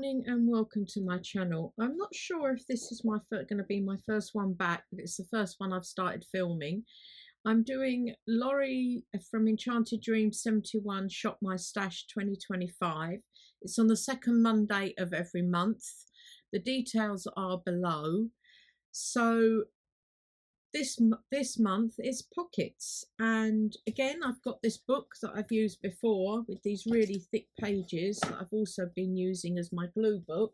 morning and welcome to my channel. I'm not sure if this is going to be my first one back, but it's the first one I've started filming. I'm doing Lorie from Enchanted Dreams 71 Shop My Stash 2025. It's on the second Monday of every month. The details are below. So this month is pockets, and again I've got this book that I've used before with these really thick pages that I've also been using as my glue book,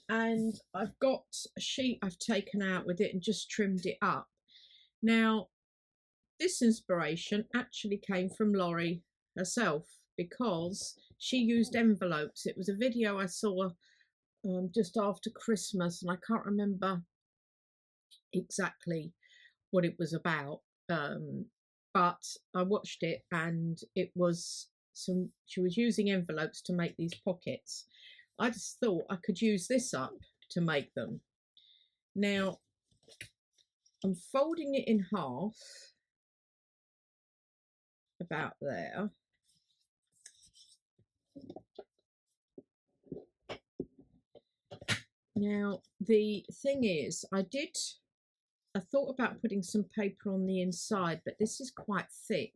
and I've got a sheet I've taken out with it and just trimmed it up. Now this inspiration actually came from Lorie herself, because she used envelopes. It was a video I saw just after Christmas, and I can't remember exactly what it was about, but I watched it, and it was she was using envelopes to make these pockets. I just thought I could use this up to make them. Now I'm folding it in half about there. Now the thing is, I thought about putting some paper on the inside, but this is quite thick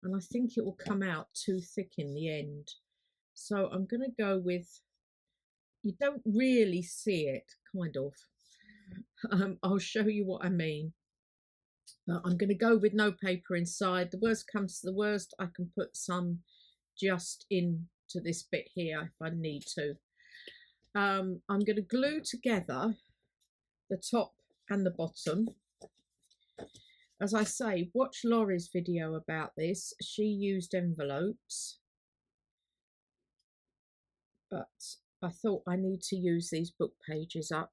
and I think it will come out too thick in the end. So I'm going to go with, you don't really see it, kind of. I'll show you what I mean. But I'm going to go with no paper inside. The worst comes to the worst, I can put some just into this bit here if I need to. I'm going to glue together the top and the bottom. As I say, watch Lorie's video about this. She used envelopes, but I thought I need to use these book pages up,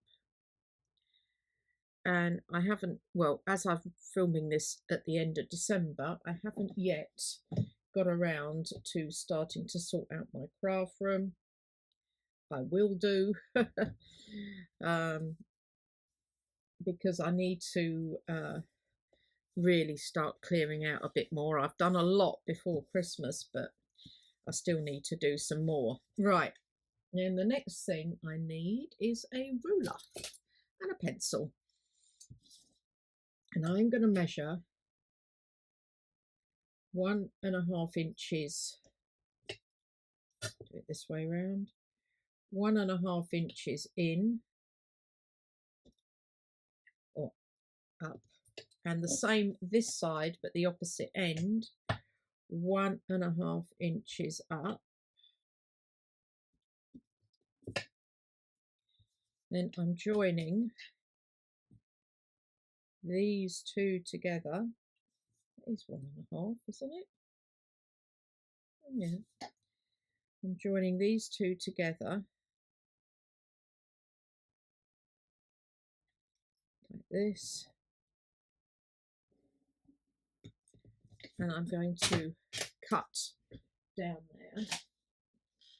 and I haven't, well, as I'm filming this at the end of December, I haven't yet got around to starting to sort out my craft room. I will do because I need to really start clearing out a bit more. I've done a lot before Christmas, but I still need to do some more. Right, and the next thing I need is a ruler and a pencil, and I'm going to measure 1.5 inches. Do it this way around. 1.5 inches in or up, and the same this side but the opposite end, 1.5 inches up. Then I'm joining these two together. It is 1.5, isn't it? Yeah. I'm joining these two together like this, and I'm going to cut down there.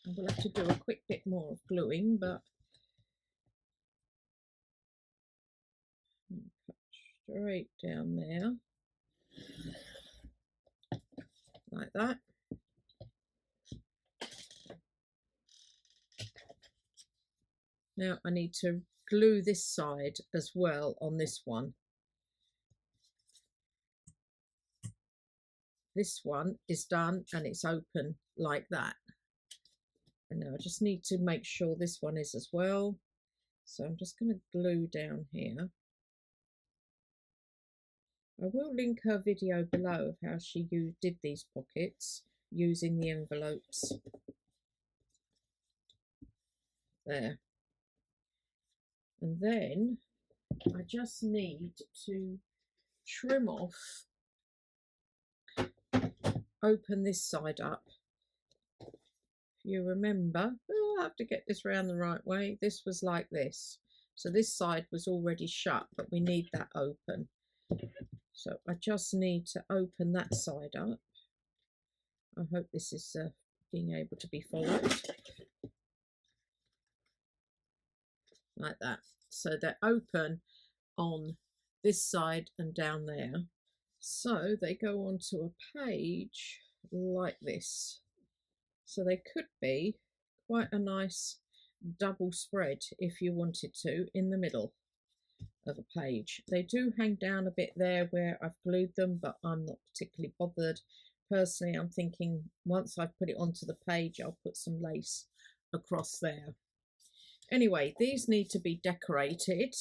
I will have to do a quick bit more of gluing, but cut straight down there like that. Now I need to glue this side as well on this one. This one is done and it's open like that. And now I just need to make sure this one is as well. So I'm just going to glue down here. I will link her video below of how she did these pockets using the envelopes. There. And then I just need to trim off, open this side up. If you remember, I'll have to get this round the right way. This was like this. So this side was already shut, but we need that open. So I just need to open that side up. I hope this is being able to be followed. Like that. So they're open on this side and down there. So they go onto a page like this. So they could be quite a nice double spread if you wanted to in the middle of a page. They do hang down a bit there where I've glued them, but I'm not particularly bothered. Personally, I'm thinking once I've put it onto the page, I'll put some lace across there. Anyway, these need to be decorated,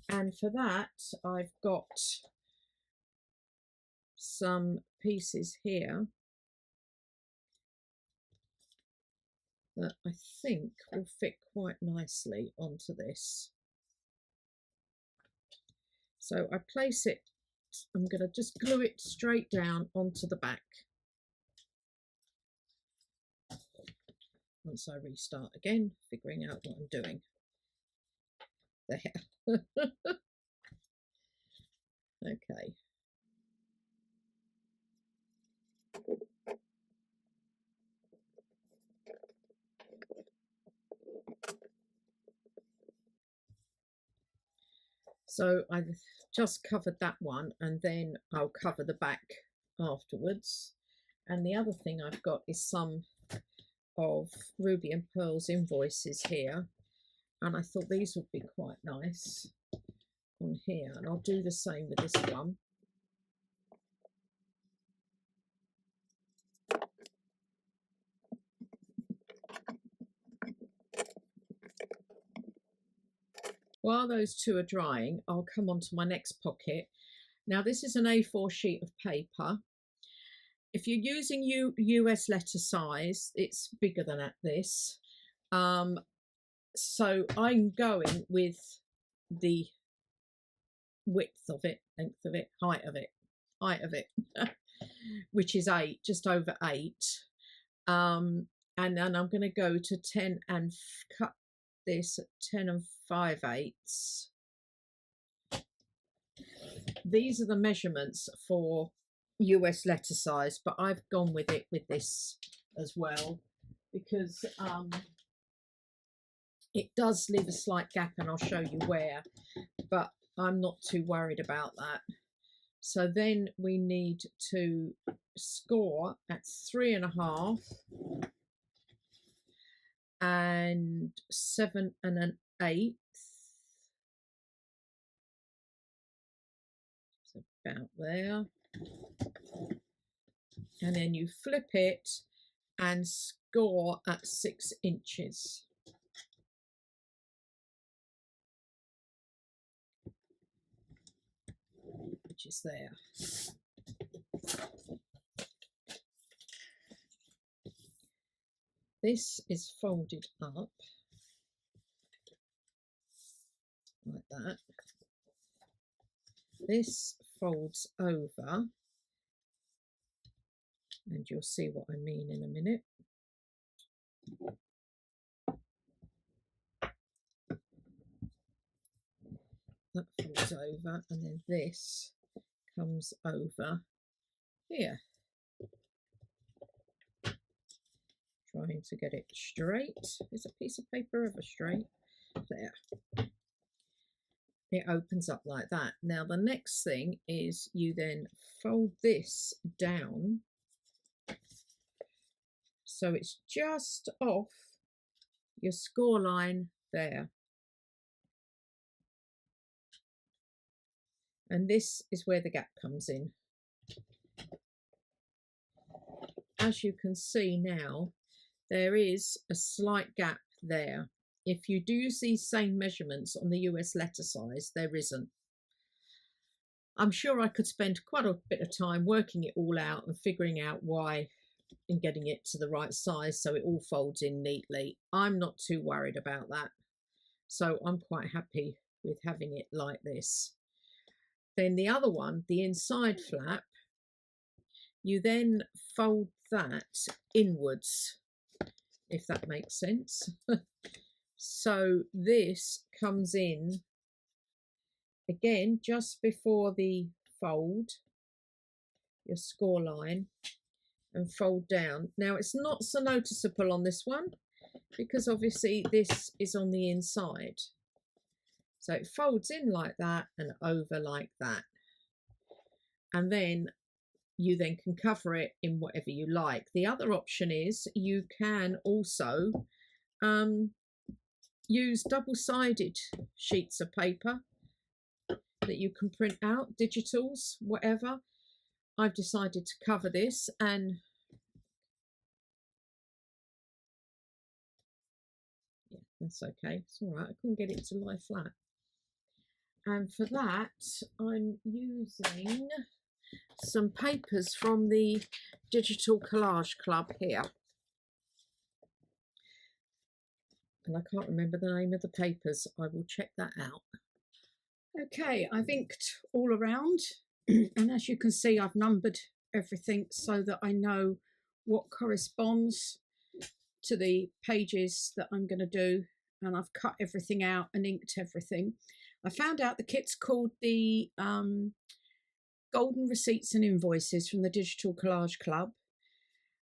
and for that I've got some pieces here that I think will fit quite nicely onto this. So I place it, I'm going to just glue it straight down onto the back. Once I restart again, figuring out what I'm doing. There. Okay. So I've just covered that one, and then I'll cover the back afterwards. And the other thing I've got is some of Ruby and Pearl's invoices here, and I thought these would be quite nice on here, and I'll do the same with this one. While those two are drying, I'll come on to my next pocket. Now this is an A4 sheet of paper. If you're using US letter size, it's bigger than this. So I'm going with the width of it, length of it, height of it, which is 8, just over 8. And then I'm going to go to 10 and cut this at 10 5/8. These are the measurements for US letter size, but I've gone with it with this as well because it does leave a slight gap, and I'll show you where, but I'm not too worried about that. So then we need to score at 3 1/2 and 7 1/8. It's about there. And then you flip it and score at 6 inches. Which is there. This is folded up like that. This folds over, and you'll see what I mean in a minute. That folds over, and then this comes over here. Trying to get it straight. Is a piece of paper ever straight? There. It opens up like that. Now the next thing is you then fold this down so it's just off your score line there. And this is where the gap comes in. As you can see now, there is a slight gap there. If you do use these same measurements on the US letter size, there isn't. I'm sure I could spend quite a bit of time working it all out and figuring out why and getting it to the right size so it all folds in neatly. I'm not too worried about that. So I'm quite happy with having it like this. Then the other one, the inside flap, you then fold that inwards, if that makes sense. So this comes in again just before the fold, your score line, and fold down. Now it's not so noticeable on this one because obviously this is on the inside. So it folds in like that and over like that. And then you then can cover it in whatever you like. The other option is you can also use double-sided sheets of paper that you can print out, digitals, whatever. I've decided to cover this, and yeah, that's okay. It's all right. I couldn't get it to lie flat. And for that, I'm using some papers from the Digital Collage Club here. And I can't remember the name of the papers. I will check that out. Okay, I've inked all around. And as you can see, I've numbered everything so that I know what corresponds to the pages that I'm going to do. And I've cut everything out and inked everything. I found out the kit's called the Golden Receipts and Invoices from the Digital Collage Club.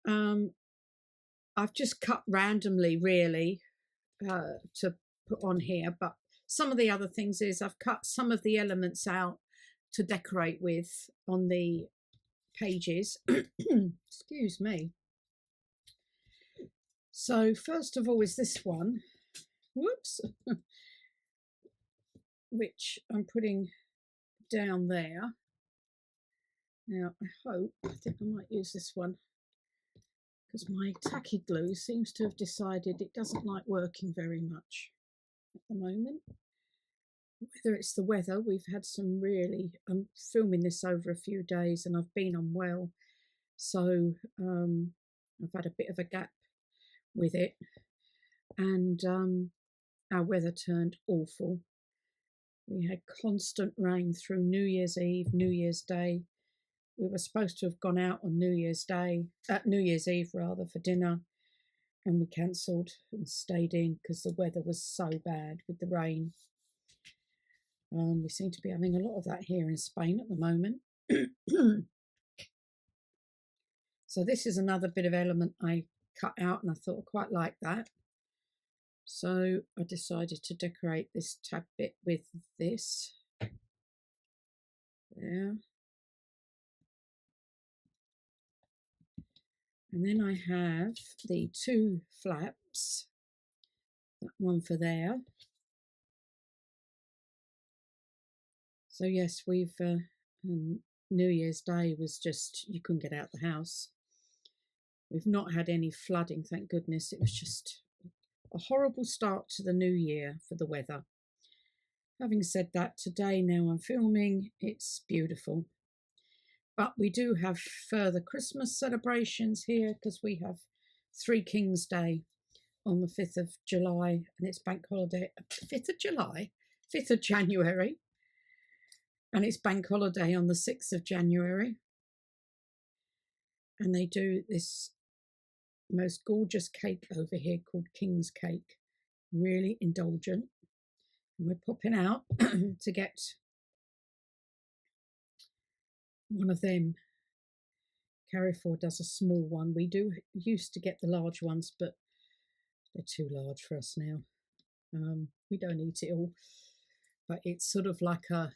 I've just cut randomly, really, to put on here, but some of the other things is I've cut some of the elements out to decorate with on the pages. Excuse me. So first of all is this one, whoops, which I'm putting down there. Now I think I might use this one because my tacky glue seems to have decided it doesn't like working very much at the moment. Whether it's the weather, we've had some really, I'm filming this over a few days and I've been unwell, so I've had a bit of a gap with it, and our weather turned awful. We had constant rain through New Year's Eve, New Year's Day. We were supposed to have gone out on New Year's Eve rather, for dinner, and we cancelled and stayed in because the weather was so bad with the rain. We seem to be having a lot of that here in Spain at the moment. So this is another bit of element I cut out, and I thought I quite like that. So I decided to decorate this tab bit with this. There. And then I have the two flaps, that one for there. So yes, we've New Year's Day was just, you couldn't get out the house. We've not had any flooding, thank goodness. It was just a horrible start to the new year for the weather. Having said that, today now I'm filming, it's beautiful. But we do have further Christmas celebrations here because we have Three Kings Day on the 5th of July, and it's bank holiday. 5th of July? 5th of January. And it's bank holiday on the 6th of January. And they do this most gorgeous cake over here called King's Cake. Really indulgent. And we're popping out to get one of them. Carrefour does a small one. We used to get the large ones, but they're too large for us now. We don't eat it all. But it's sort of like I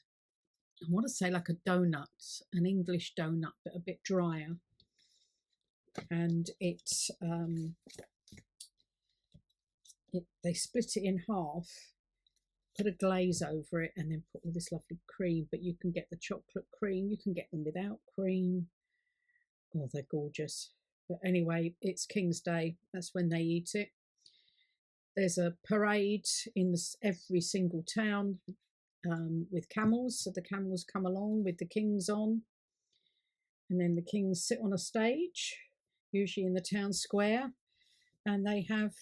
want to say like a donut, an English donut, but a bit drier. And they split it in half, put a glaze over it, and then put all this lovely cream. But you can get the chocolate cream, you can get them without cream. Oh, they're gorgeous. But anyway, it's King's Day. That's when they eat it. There's a parade in every single town with camels. So the camels come along with the kings on. And then the kings sit on a stage, usually in the town square. And they have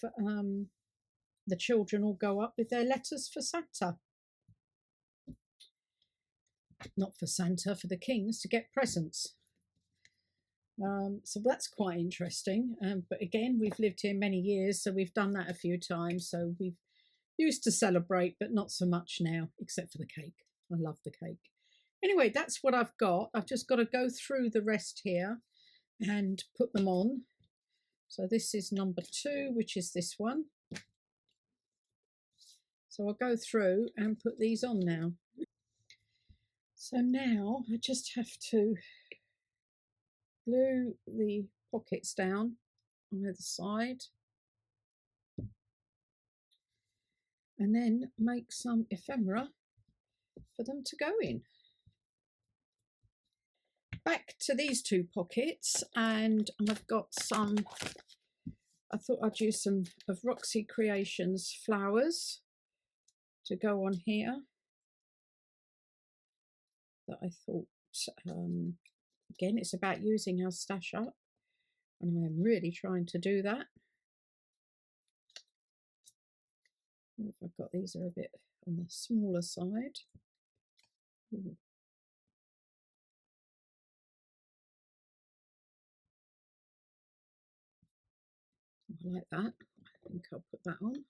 the children all go up with their letters for Santa. Not for Santa, for the kings to get presents. So that's quite interesting. But again, we've lived here many years, so we've done that a few times. So we've used to celebrate, but not so much now, except for the cake. I love the cake. Anyway, that's what I've got. I've just got to go through the rest here and put them on. So this is number 2, which is this one. So I'll go through and put these on now. So now I just have to glue the pockets down on either side, and then make some ephemera for them to go in. Back to these two pockets, and I've got some, I thought I'd use some of Roxy Creations flowers to go on here, that I thought, again, it's about using our stash up, and I'm really trying to do that. I've got these are a bit on the smaller side. Ooh. I like that. I think I'll put that on.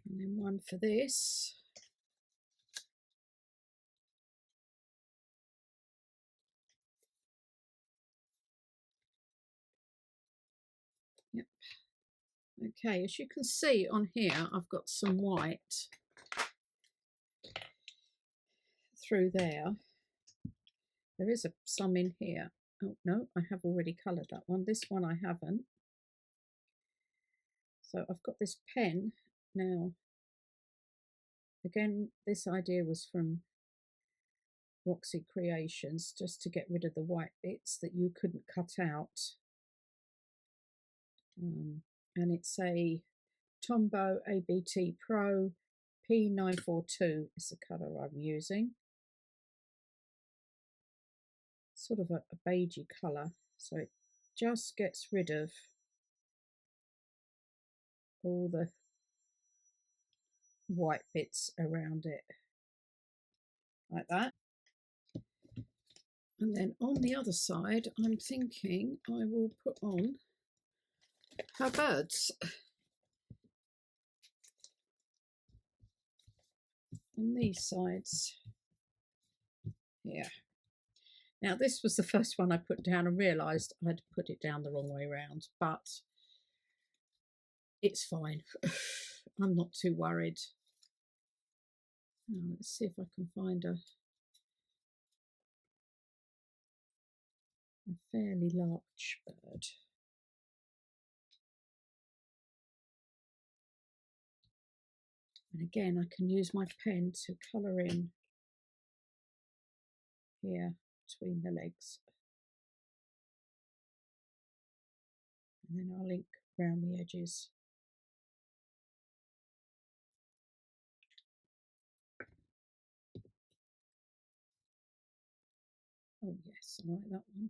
And then one for this. Yep. Okay, as you can see on here, I've got some white through there. There is some in here. Oh no, I have already coloured that one. This one I haven't. So I've got this pen now. Again, this idea was from Roxy Creations, just to get rid of the white bits that you couldn't cut out. And it's a Tombow ABT Pro P942 is the colour I'm using. Sort of a beigey colour, so it just gets rid of all the white bits around it, like that. And then on the other side, I'm thinking I will put on her birds. On these sides here. Now this was the first one I put down and realised I'd put it down the wrong way round, but it's fine. I'm not too worried. Now let's see if I can find a fairly large bird. And again, I can use my pen to colour in here between the legs. And then I'll ink around the edges. Oh yes, I like that one.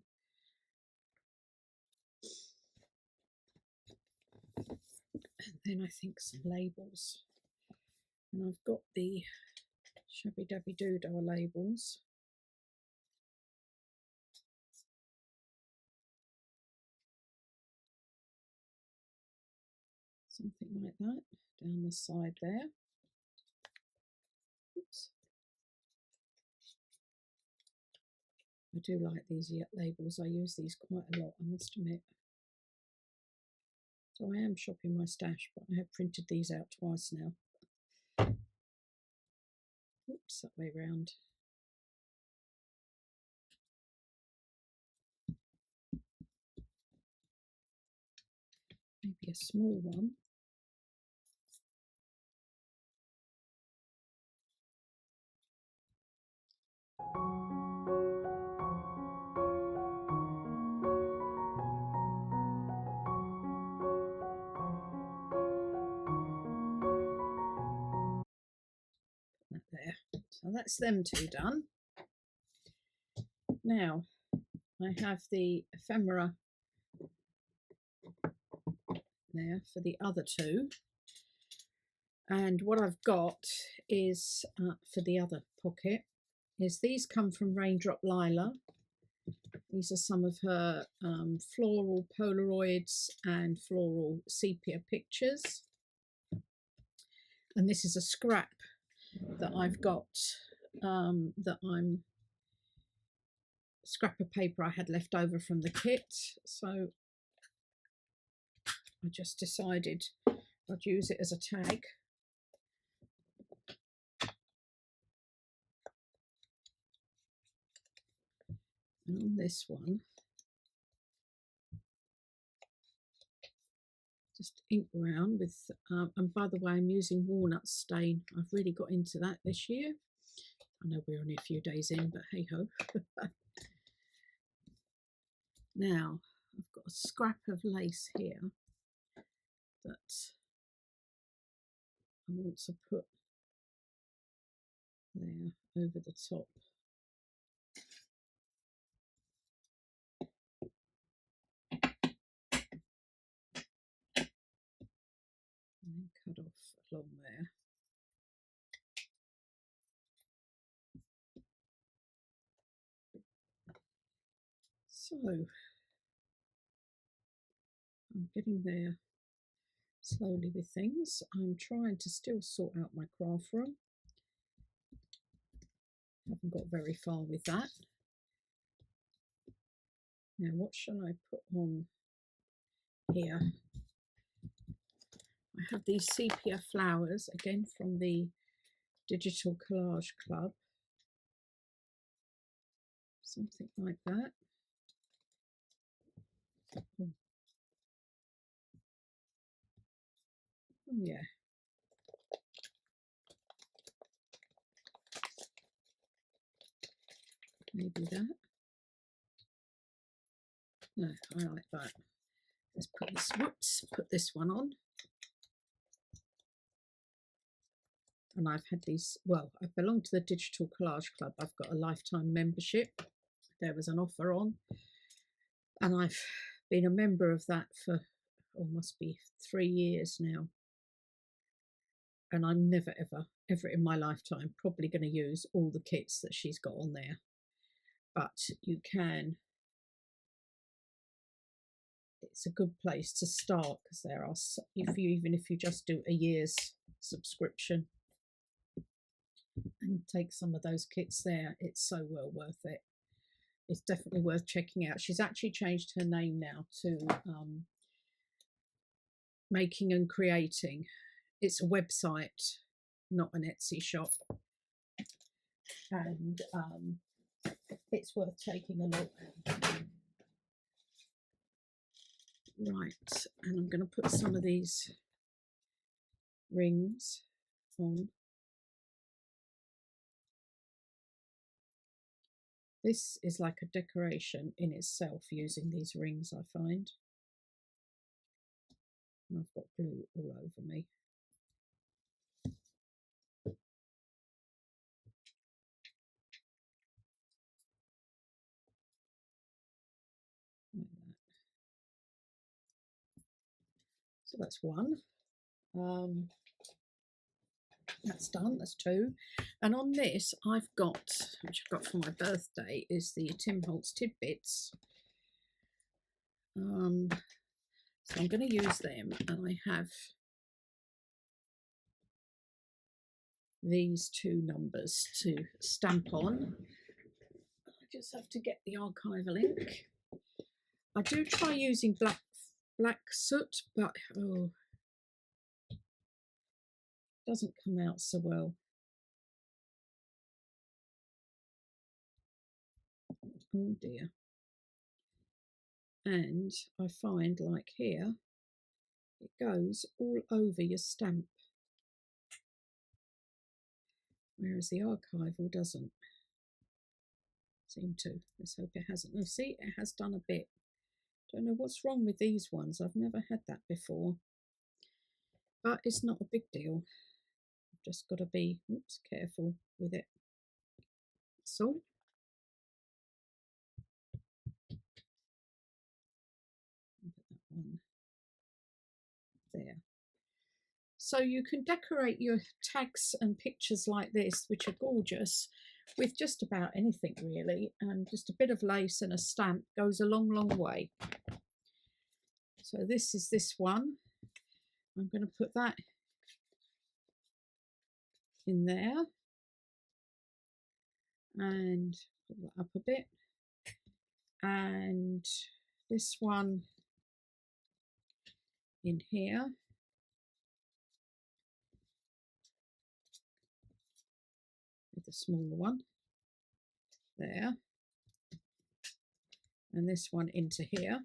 And then I think some labels. And I've got the Shabby Dabby Doodah labels. Something like that down the side there. Oops. I do like these labels. I use these quite a lot, I must admit. So I am shopping my stash, but I have printed these out twice now. Oops, that way round. Maybe a small one. That there. So that's them two done. Now I have the ephemera there for the other two, and what I've got is for the other pocket is these come from Raindrop Lila. These are some of her floral Polaroids and floral sepia pictures, and this is a scrap that I've got scrap of paper I had left over from the kit, so I just decided I'd use it as a tag. And on this one, just ink around with, and by the way, I'm using walnut stain. I've really got into that this year. I know we're only a few days in, but hey ho. Now, I've got a scrap of lace here that I want to put there over the top. And then cut off along there. So, I'm getting there slowly with things. I'm trying to still sort out my craft room. Haven't got very far with that. Now, what shall I put on here? I have these sepia flowers, again from the Digital Collage Club. Something like that. Oh yeah. Maybe that. No, I like that. Let's put this, put this one on. And I've had these, well, I belong to the Digital Collage Club. I've got a lifetime membership. There was an offer on. And I've been a member of that for, oh, must be 3 years now. And I'm never, ever in my lifetime probably going to use all the kits that she's got on there. But you can, it's a good place to start because there are, even if you just do a year's subscription and take some of those kits there, it's so well worth it. It's definitely worth checking out. She's actually changed her name now to Making and Creating. It's a website, not an Etsy shop. And it's worth taking a look. Right, and I'm going to put some of these rings on. This is like a decoration in itself, using these rings, I find. And I've got glue all over me. Like that. So that's one. That's done, that's 2. And on this I've got, which I got for my birthday, is the Tim Holtz Tidbits. So I'm going to use them, and I have these 2 numbers to stamp on. I just have to get the archival ink. I do try using black soot, but oh, it doesn't come out so well. Oh dear. And I find, like here, it goes all over your stamp, whereas the archival doesn't seem to. Let's hope it hasn't. Oh, see, it has done a bit. Don't know what's wrong with these ones. I've never had that before, but it's not a big deal. I've just got to be careful with it. So put that one there. So you can decorate your tags and pictures like this, which are gorgeous, with just about anything really, and just a bit of lace and a stamp goes a long, long way. So this is this one. I'm going to put that in there and put that up a bit, and this one in here. smaller one there, and this one into here.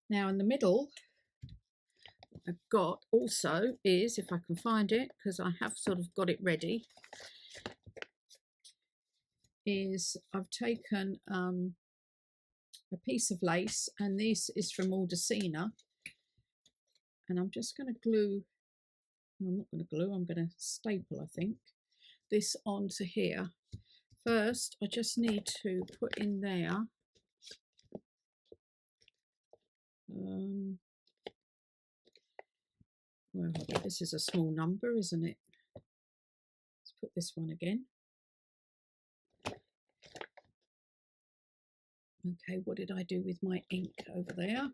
Now in the middle, what I've got also is, if I can find it, because I have sort of got it ready, is I've taken a piece of lace, and this is from Aldecina, and I'm just going to glue, I'm not going to glue, I'm going to staple, I think, this onto here. First, I just need to put in there well, this is a small number, isn't it? Let's put this one again. Okay, what did I do with my ink over there?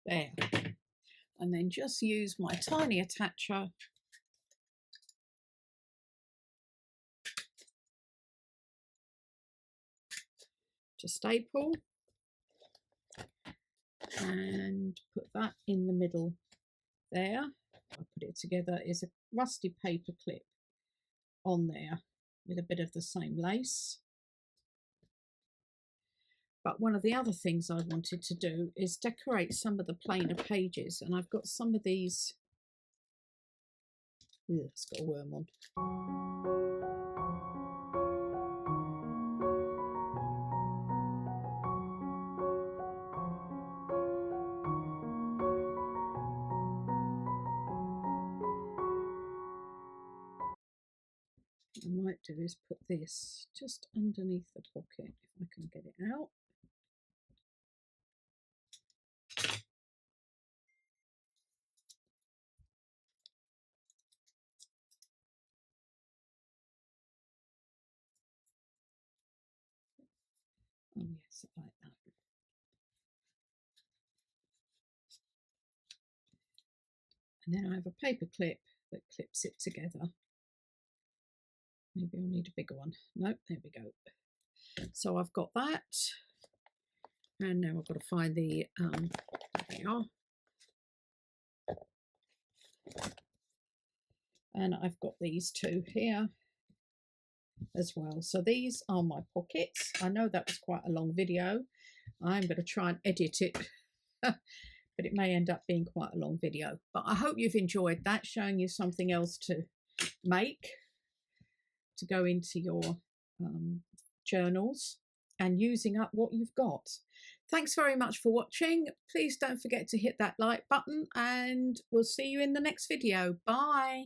There. And then just use my tiny attacher to staple and put that in the middle there. I'll put it together is a rusty paper clip on there with a bit of the same lace. But one of the other things I wanted to do is decorate some of the plainer pages, and I've got some of these. Ugh, it's got a worm on. What I might do is put this just underneath the pocket if I can get it out. Oh yes, I like that. And then I have a paper clip that clips it together. Maybe I'll need a bigger one. Nope, there we go. So I've got that. And now I've got to find the, there they are. And I've got these two here as well. So these are my pockets. I know that was quite a long video. I'm going to try and edit it, but it may end up being quite a long video. But I hope you've enjoyed that, showing you something else to make, to go into your journals and using up what you've got. Thanks very much for watching. Please don't forget to hit that like button, and we'll see you in the next video. Bye.